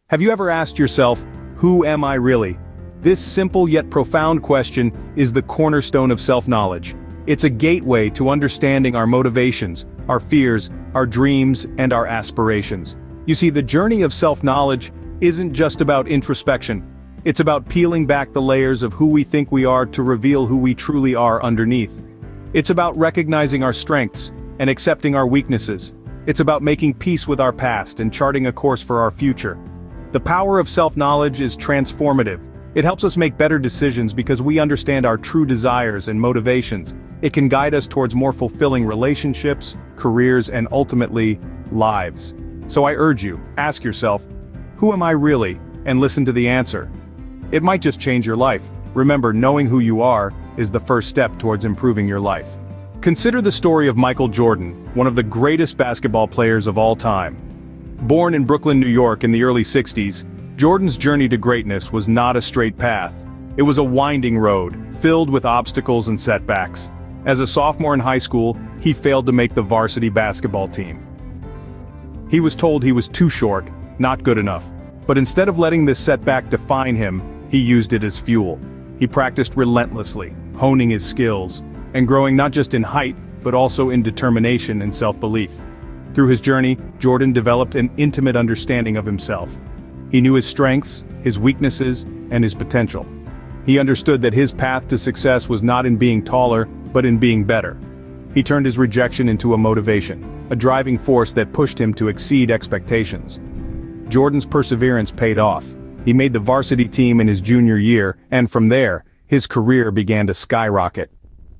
Have you ever asked yourself, who am I really? This simple yet profound question is the cornerstone of self-knowledge. It's a gateway to understanding our motivations, our fears, our dreams, and our aspirations. You see, the journey of self-knowledge isn't just about introspection. It's about peeling back the layers of who we think we are to reveal who we truly are underneath. It's about recognizing our strengths and accepting our weaknesses. It's about making peace with our past and charting a course for our future. The power of self-knowledge is transformative. It helps us make better decisions because we understand our true desires and motivations. It can guide us towards more fulfilling relationships, careers, and ultimately, lives. So I urge you, ask yourself, who am I really? And listen to the answer. It might just change your life. Remember, knowing who you are is the first step towards improving your life. Consider the story of Michael Jordan, one of the greatest basketball players of all time. Born in Brooklyn, New York in the early 60s, Jordan's journey to greatness was not a straight path. It was a winding road, filled with obstacles and setbacks. As a sophomore in high school, he failed to make the varsity basketball team. He was told he was too short, not good enough. But instead of letting this setback define him, he used it as fuel. He practiced relentlessly, honing his skills, and growing not just in height, but also in determination and self-belief. Through his journey, Jordan developed an intimate understanding of himself. He knew his strengths, his weaknesses, and his potential. He understood that his path to success was not in being taller, but in being better. He turned his rejection into a motivation, a driving force that pushed him to exceed expectations. Jordan's perseverance paid off. He made the varsity team in his junior year, and from there, his career began to skyrocket.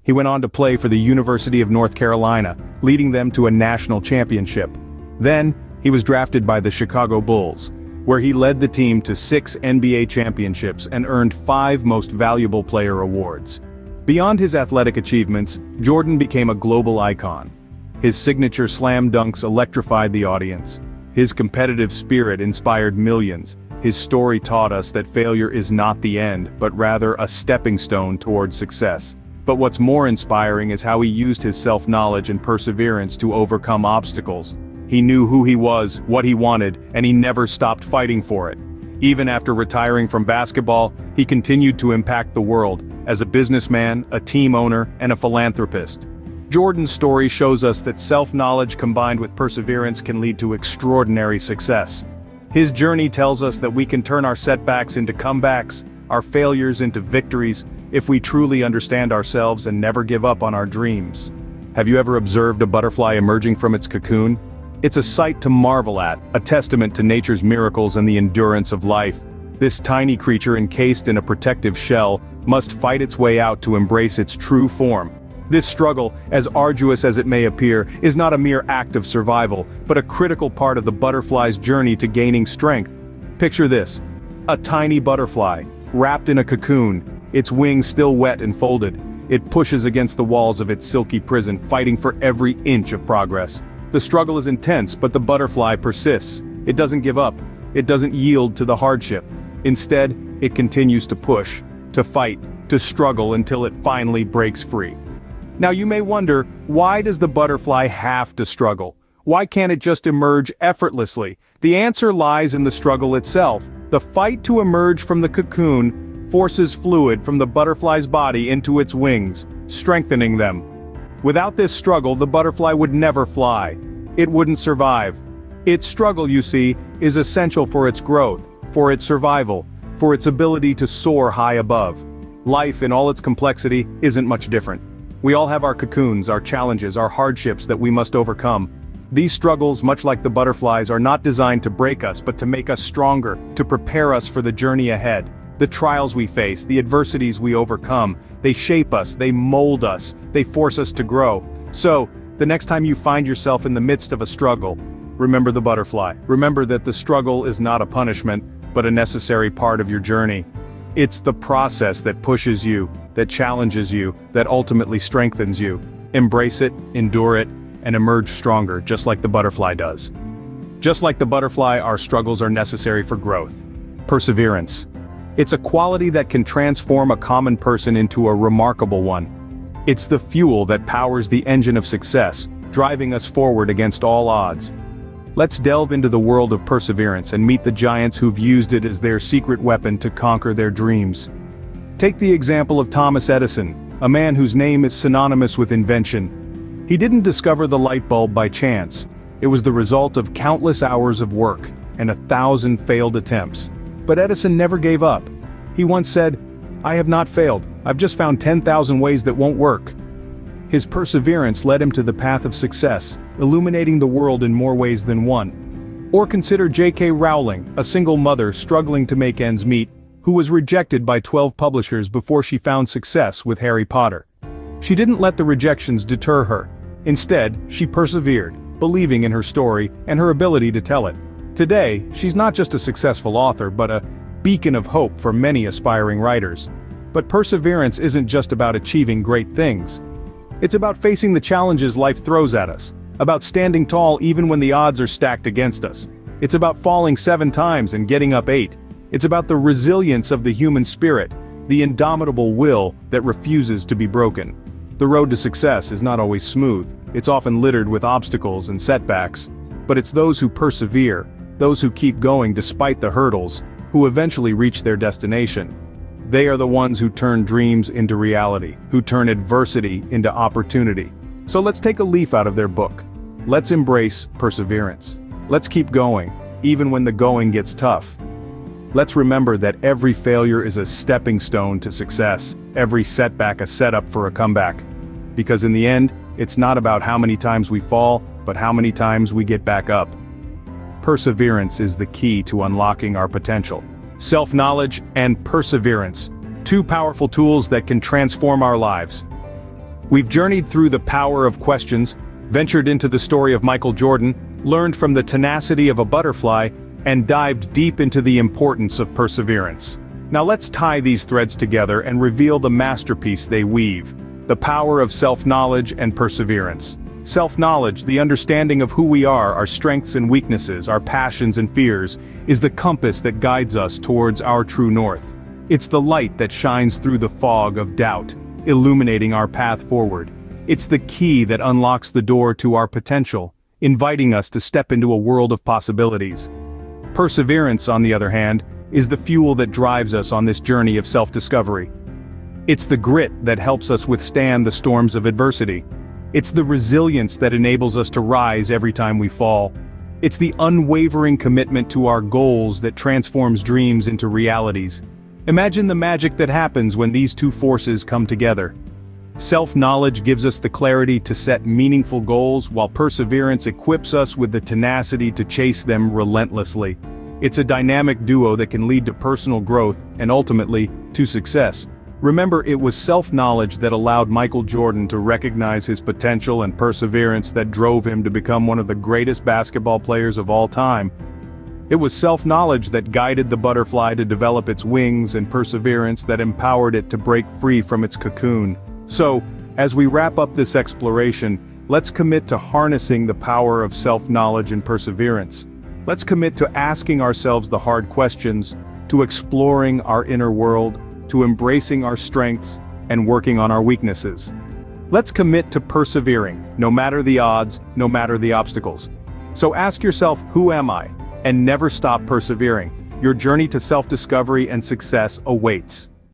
He went on to play for the University of North Carolina, leading them to a national championship. Then, he was drafted by the Chicago Bulls, where he led the team to 6 NBA championships and earned 5 Most Valuable Player awards. Beyond his athletic achievements, Jordan became a global icon. His signature slam dunks electrified the audience. His competitive spirit inspired millions. His story taught us that failure is not the end, but rather a stepping stone towards success. But what's more inspiring is how he used his self-knowledge and perseverance to overcome obstacles. He knew who he was, what he wanted, and he never stopped fighting for it. Even after retiring from basketball, he continued to impact the world, as a businessman, a team owner, and a philanthropist. Jordan's story shows us that self-knowledge combined with perseverance can lead to extraordinary success. His journey tells us that we can turn our setbacks into comebacks, our failures into victories, if we truly understand ourselves and never give up on our dreams. Have you ever observed a butterfly emerging from its cocoon? It's a sight to marvel at, a testament to nature's miracles and the endurance of life. This tiny creature encased in a protective shell must fight its way out to embrace its true form. This struggle, as arduous as it may appear, is not a mere act of survival, but a critical part of the butterfly's journey to gaining strength. Picture this: a tiny butterfly, wrapped in a cocoon, its wings still wet and folded. It pushes against the walls of its silky prison, fighting for every inch of progress. The struggle is intense, but the butterfly persists. It doesn't give up. It doesn't yield to the hardship. Instead, it continues to push, to fight, to struggle until it finally breaks free. Now you may wonder, why does the butterfly have to struggle? Why can't it just emerge effortlessly? The answer lies in the struggle itself. The fight to emerge from the cocoon forces fluid from the butterfly's body into its wings, strengthening them. Without this struggle, the butterfly would never fly. It wouldn't survive. Its struggle, you see, is essential for its growth, for its survival, for its ability to soar high above. Life, in all its complexity, isn't much different. We all have our cocoons, our challenges, our hardships that we must overcome. These struggles, much like the butterflies, are not designed to break us, but to make us stronger, to prepare us for the journey ahead. The trials we face, the adversities we overcome, they shape us, they mold us, they force us to grow. So, the next time you find yourself in the midst of a struggle, remember the butterfly. Remember that the struggle is not a punishment, but a necessary part of your journey. It's the process that pushes you, that challenges you, that ultimately strengthens you. Embrace it, endure it, and emerge stronger, just like the butterfly does. Just like the butterfly, our struggles are necessary for growth. Perseverance. It's a quality that can transform a common person into a remarkable one. It's the fuel that powers the engine of success, driving us forward against all odds. Let's delve into the world of perseverance and meet the giants who've used it as their secret weapon to conquer their dreams. Take the example of Thomas Edison, a man whose name is synonymous with invention. He didn't discover the light bulb by chance. It was the result of countless hours of work and 1,000 failed attempts. But Edison never gave up. He once said, "I have not failed, I've just found 10,000 ways that won't work." His perseverance led him to the path of success, illuminating the world in more ways than one. Or consider J.K. Rowling, a single mother struggling to make ends meet, who was rejected by 12 publishers before she found success with Harry Potter. She didn't let the rejections deter her. Instead, she persevered, believing in her story and her ability to tell it. Today, she's not just a successful author but a beacon of hope for many aspiring writers. But perseverance isn't just about achieving great things. It's about facing the challenges life throws at us, about standing tall even when the odds are stacked against us. It's about falling 7 times and getting up 8. It's about the resilience of the human spirit, the indomitable will that refuses to be broken. The road to success is not always smooth, it's often littered with obstacles and setbacks. But it's those who persevere, those who keep going despite the hurdles, who eventually reach their destination. They are the ones who turn dreams into reality, who turn adversity into opportunity. So let's take a leaf out of their book. Let's embrace perseverance. Let's keep going, even when the going gets tough. Let's remember that every failure is a stepping stone to success, every setback a setup for a comeback. Because in the end, it's not about how many times we fall, but how many times we get back up. Perseverance is the key to unlocking our potential. Self-knowledge and perseverance, 2 powerful tools that can transform our lives. We've journeyed through the power of questions, ventured into the story of Michael Jordan, learned from the tenacity of a butterfly, and dived deep into the importance of perseverance. Now let's tie these threads together and reveal the masterpiece they weave: the power of self-knowledge and perseverance. Self-knowledge, the understanding of who we are, our strengths and weaknesses, our passions and fears, is the compass that guides us towards our true north. It's the light that shines through the fog of doubt, illuminating our path forward. It's the key that unlocks the door to our potential, inviting us to step into a world of possibilities. Perseverance, on the other hand, is the fuel that drives us on this journey of self-discovery. It's the grit that helps us withstand the storms of adversity. It's the resilience that enables us to rise every time we fall. It's the unwavering commitment to our goals that transforms dreams into realities. Imagine the magic that happens when these 2 forces come together. Self-knowledge gives us the clarity to set meaningful goals, while perseverance equips us with the tenacity to chase them relentlessly. It's a dynamic duo that can lead to personal growth and ultimately, to success. Remember, it was self-knowledge that allowed Michael Jordan to recognize his potential, and perseverance that drove him to become one of the greatest basketball players of all time. It was self-knowledge that guided the butterfly to develop its wings, and perseverance that empowered it to break free from its cocoon. So, as we wrap up this exploration, let's commit to harnessing the power of self-knowledge and perseverance. Let's commit to asking ourselves the hard questions, to exploring our inner world, to embracing our strengths, and working on our weaknesses. Let's commit to persevering, no matter the odds, no matter the obstacles. So ask yourself, who am I? And never stop persevering. Your journey to self-discovery and success awaits.